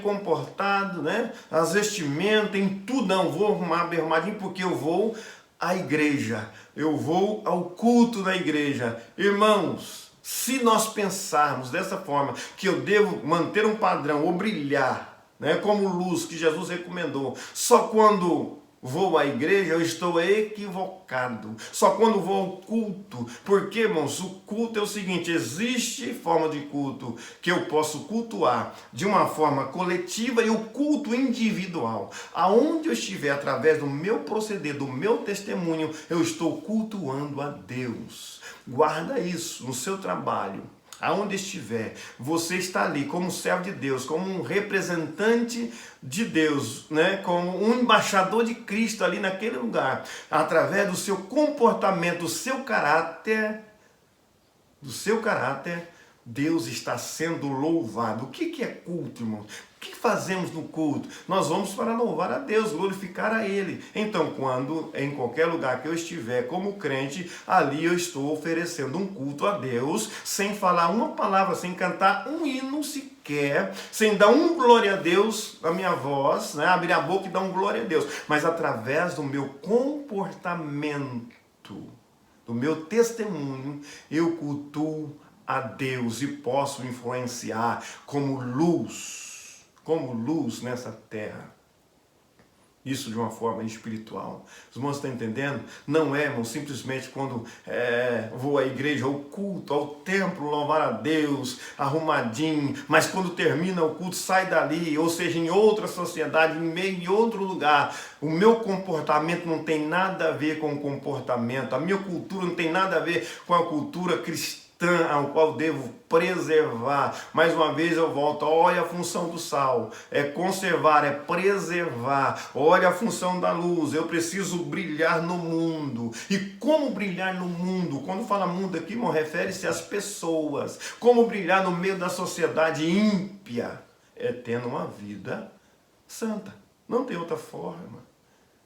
comportado, né? As vestimentas, em tudo. Não, vou arrumar bem arrumadinho porque eu vou à igreja, eu vou ao culto da igreja. Irmãos, se nós pensarmos dessa forma, que eu devo manter um padrão ou brilhar, né, como luz que Jesus recomendou, só quando vou à igreja, eu estou equivocado. Só quando vou ao culto. Porque, irmãos, o culto é o seguinte: existe forma de culto que eu posso cultuar de uma forma coletiva e o culto individual. Aonde eu estiver, através do meu proceder, do meu testemunho, eu estou cultuando a Deus. Guarda isso no seu trabalho. Aonde estiver, você está ali como servo de Deus, como um representante de Deus, né? Como um embaixador de Cristo ali naquele lugar, através do seu comportamento, do seu caráter, Deus está sendo louvado. O que é culto, irmãos? O que fazemos no culto? Nós vamos para louvar a Deus, glorificar a Ele. Então, quando em qualquer lugar que eu estiver como crente, ali eu estou oferecendo um culto a Deus, sem falar uma palavra, sem cantar um hino sequer, sem dar um glória a Deus na minha voz, né? Abrir a boca e dar um glória a Deus, mas através do meu comportamento, do meu testemunho, eu cultuo a Deus e posso influenciar como luz nessa terra. Isso de uma forma espiritual. Os irmãos estão entendendo? Não é, irmão, simplesmente quando vou à igreja, ao culto, ao templo, louvar a Deus, arrumadinho, mas quando termina o culto, sai dali, ou seja, em outra sociedade, em outro lugar. O meu comportamento não tem nada a ver com o comportamento, a minha cultura não tem nada a ver com a cultura cristã, ao qual devo preservar. Mais uma vez eu volto: olha a função do sal, é conservar, é preservar. Olha a função da luz, eu preciso brilhar no mundo. E como brilhar no mundo? Quando fala mundo aqui, irmão, refere-se às pessoas. Como brilhar no meio da sociedade ímpia? É tendo uma vida santa, não tem outra forma.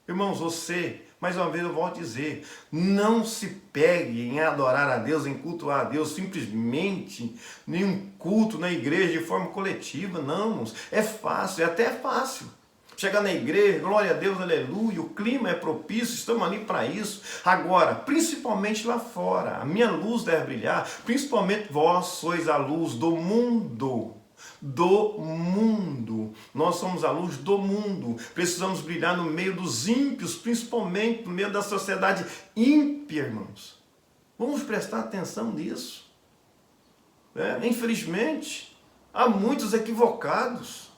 Irmãos, você, mais uma vez eu volto a dizer, não se pegue em adorar a Deus, em cultuar a Deus, simplesmente nenhum culto na igreja de forma coletiva, não, irmãos. É fácil, é até fácil. Chegar na igreja, glória a Deus, aleluia, o clima é propício, estamos ali para isso. Agora, principalmente lá fora, a minha luz deve brilhar, principalmente vós sois a luz do mundo. Nós somos a luz do mundo. Precisamos brilhar no meio dos ímpios, principalmente no meio da sociedade ímpia, irmãos. Vamos prestar atenção nisso. Infelizmente, há muitos equivocados.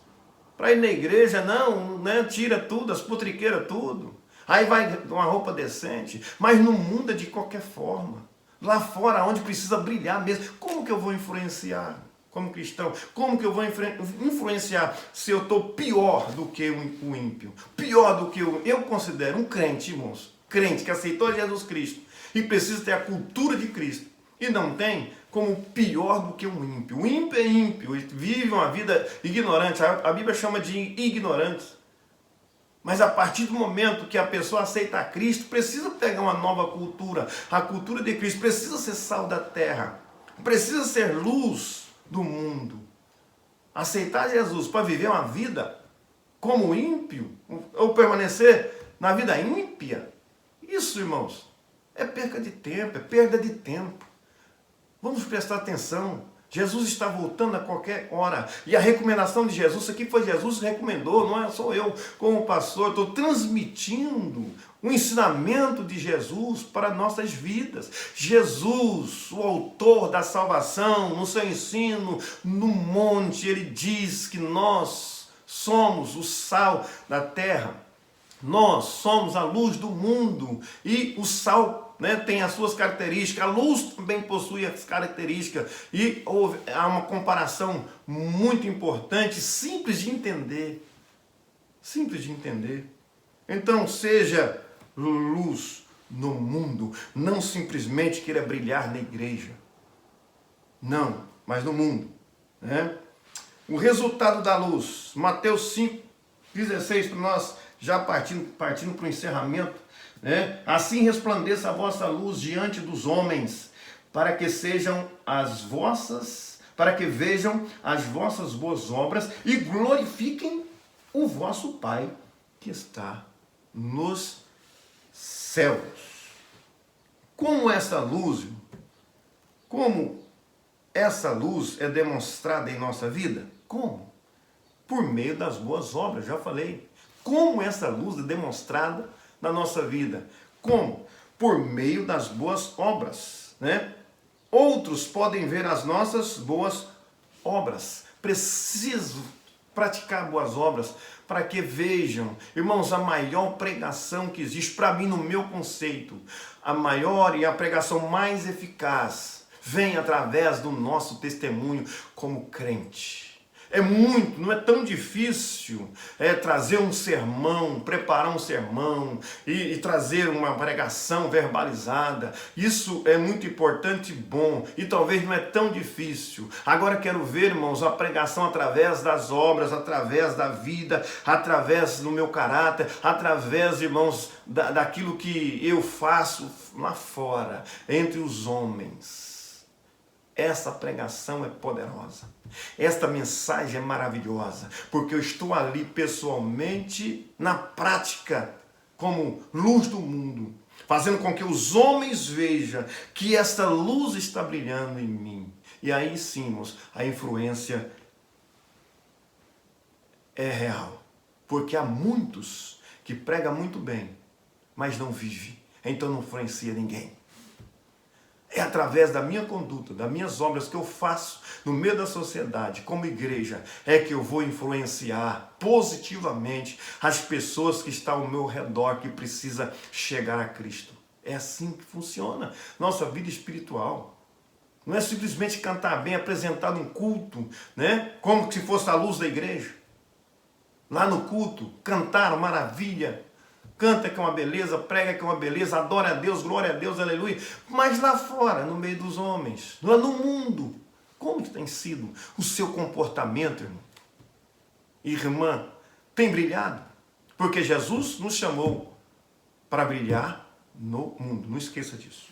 Para ir na igreja, não, né? Tira tudo, as putriqueiras, tudo. Aí vai com uma roupa decente. Mas no mundo é de qualquer forma. Lá fora, onde precisa brilhar mesmo. Como que eu vou influenciar? Como cristão, como que eu vou influenciar se eu estou pior do que o ímpio? Pior do que eu considero um crente, irmãos. Crente que aceitou Jesus Cristo e precisa ter a cultura de Cristo. E não tem, como pior do que um ímpio. O ímpio é ímpio, vive uma vida ignorante. A Bíblia chama de ignorantes. Mas a partir do momento que a pessoa aceita a Cristo, precisa pegar uma nova cultura. A cultura de Cristo precisa ser sal da terra. Precisa ser luz do mundo. Aceitar Jesus para viver uma vida como ímpio, ou permanecer na vida ímpia, isso, irmãos, é perca de tempo, é perda de tempo. Vamos prestar atenção Jesus está voltando a qualquer hora. E a recomendação de Jesus, isso aqui foi Jesus que recomendou, não é só eu como pastor, estou transmitindo o ensinamento de Jesus para nossas vidas. Jesus, o autor da salvação, no seu ensino, no monte, ele diz que nós somos o sal da terra. Nós somos a luz do mundo e o sal, né, tem as suas características, a luz também possui as características e há uma comparação muito importante, simples de entender. Simples de entender. Então, seja luz no mundo, não simplesmente queira brilhar na igreja. Não, mas no mundo. Né? O resultado da luz, Mateus 5:16, para nós já partindo para o encerramento, né? Assim resplandeça a vossa luz diante dos homens, para que vejam as vossas boas obras e glorifiquem o vosso Pai que está nos céus. Como essa luz é demonstrada em nossa vida? Como? Por meio das boas obras, já falei. Como essa luz é demonstrada na nossa vida? Como? Por meio das boas obras, né? Outros podem ver as nossas boas obras. Preciso praticar boas obras para que vejam. Irmãos, a maior pregação que existe, para mim, no meu conceito, a maior e a pregação mais eficaz vem através do nosso testemunho como crente. Não é tão difícil trazer um sermão, preparar um sermão e trazer uma pregação verbalizada. Isso é muito importante e bom, e talvez não é tão difícil. Agora quero ver, irmãos, a pregação através das obras, através da vida, através do meu caráter, através, irmãos, daquilo que eu faço lá fora, entre os homens. Essa pregação é poderosa. Esta mensagem é maravilhosa, porque eu estou ali pessoalmente, na prática, como luz do mundo, fazendo com que os homens vejam que esta luz está brilhando em mim. E aí sim, irmãos, a influência é real. Porque há muitos que pregam muito bem, mas não vivem, então não influencia ninguém. É através da minha conduta, das minhas obras que eu faço no meio da sociedade, como igreja, é que eu vou influenciar positivamente as pessoas que estão ao meu redor, que precisam chegar a Cristo. É assim que funciona nossa vida espiritual. Não é simplesmente cantar bem, apresentar um culto, né? Como se fosse a luz da igreja. Lá no culto, cantar maravilha. Canta que é uma beleza, prega que é uma beleza, adora a Deus, glória a Deus, aleluia. Mas lá fora, no meio dos homens, lá no mundo, como tem sido o seu comportamento, irmão? Irmã, tem brilhado? Porque Jesus nos chamou para brilhar no mundo, não esqueça disso.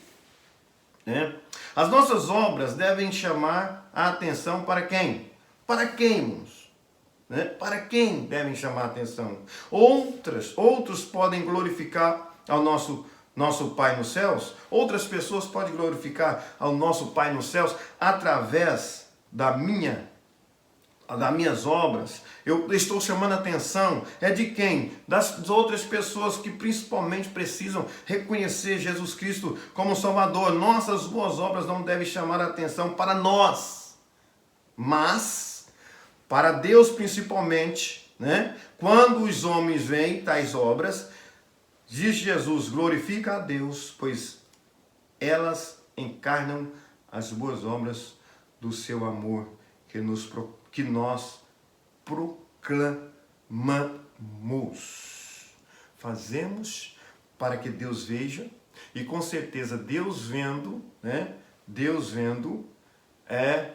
As nossas obras devem chamar a atenção para quem? Para quem, irmãos? Para quem devem chamar a atenção? Outros podem glorificar ao nosso Pai nos céus. Outras pessoas podem glorificar ao nosso Pai nos céus através das minhas obras. Eu estou chamando a atenção de quem? Das outras pessoas que principalmente precisam reconhecer Jesus Cristo como Salvador. Nossas boas obras não devem chamar a atenção para nós, mas para Deus principalmente, né? Quando os homens veem tais obras, diz Jesus, glorifica a Deus, pois elas encarnam as boas obras do seu amor que nós proclamamos. Fazemos para que Deus veja, e com certeza Deus vendo, né? Deus vendo é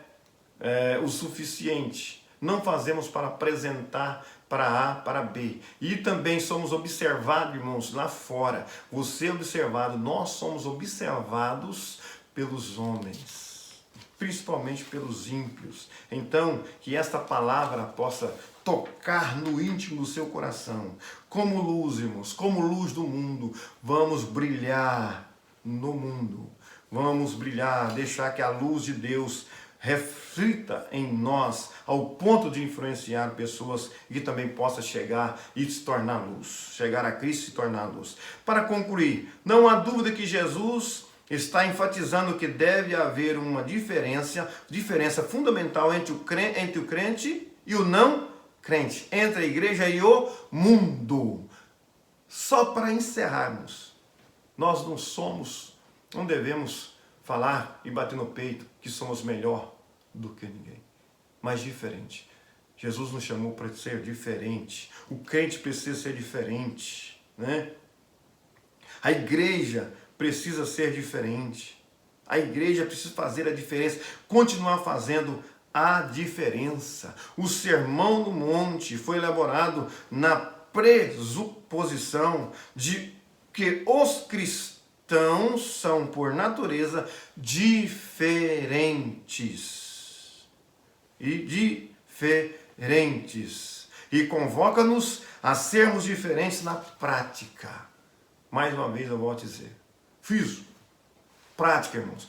o suficiente. Não fazemos para apresentar para A, para B. E também somos observados, irmãos, lá fora. Você é observado, nós somos observados pelos homens, principalmente pelos ímpios. Então, que esta palavra possa tocar no íntimo do seu coração. Como luz, irmãos, como luz do mundo, vamos brilhar no mundo. Vamos brilhar, deixar que a luz de Deus reflita em nós ao ponto de influenciar pessoas e que também possa chegar e se tornar luz, chegar a Cristo e se tornar luz. Para concluir, não há dúvida que Jesus está enfatizando que deve haver uma diferença fundamental entre o crente e o não crente, entre a igreja e o mundo. Só para encerrarmos, nós não devemos falar e bater no peito que somos melhor do que ninguém, mas diferente. Jesus nos chamou para ser diferente. O crente precisa ser diferente, né? A igreja precisa ser diferente. A igreja precisa fazer a diferença, continuar fazendo a diferença. O Sermão do Monte foi elaborado na pressuposição de que os cristãos são, por natureza, diferentes. E convoca-nos a sermos diferentes na prática. Mais uma vez eu vou dizer. Prática, irmãos.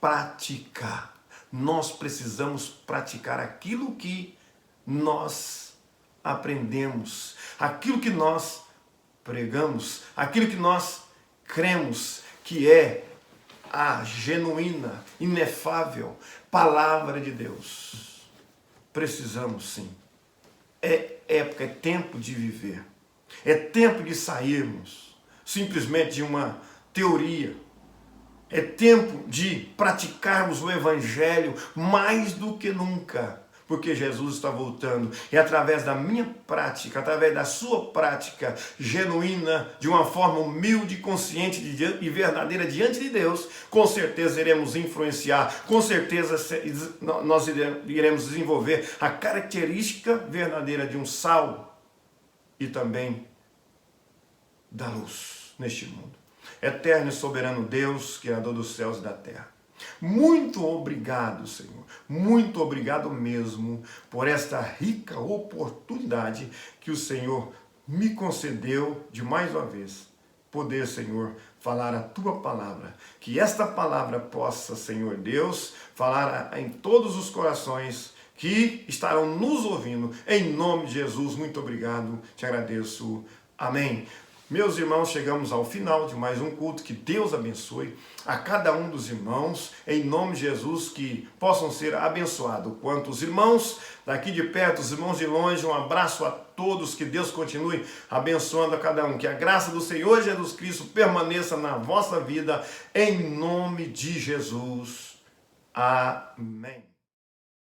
Prática. Nós precisamos praticar aquilo que nós aprendemos, aquilo que nós pregamos, aquilo que nós cremos, que é a genuína, inefável palavra de Deus. Precisamos sim. É época, é tempo de viver. É tempo de sairmos simplesmente de uma teoria. É tempo de praticarmos o Evangelho mais do que nunca, porque Jesus está voltando. E através da minha prática, através da sua prática genuína, de uma forma humilde, consciente e verdadeira diante de Deus, com certeza iremos influenciar, com certeza nós iremos desenvolver a característica verdadeira de um sal e também da luz neste mundo. Eterno e soberano Deus, Criador dos céus e da terra. Muito obrigado, Senhor. Muito obrigado mesmo por esta rica oportunidade que o Senhor me concedeu de mais uma vez poder, Senhor, falar a Tua palavra. Que esta palavra possa, Senhor Deus, falar em todos os corações que estarão nos ouvindo. Em nome de Jesus, muito obrigado. Te agradeço. Amém. Meus irmãos, chegamos ao final de mais um culto. Que Deus abençoe a cada um dos irmãos, em nome de Jesus, que possam ser abençoados. Quanto os irmãos daqui de perto, os irmãos de longe, um abraço a todos, que Deus continue abençoando a cada um. Que a graça do Senhor Jesus Cristo permaneça na vossa vida, em nome de Jesus. Amém.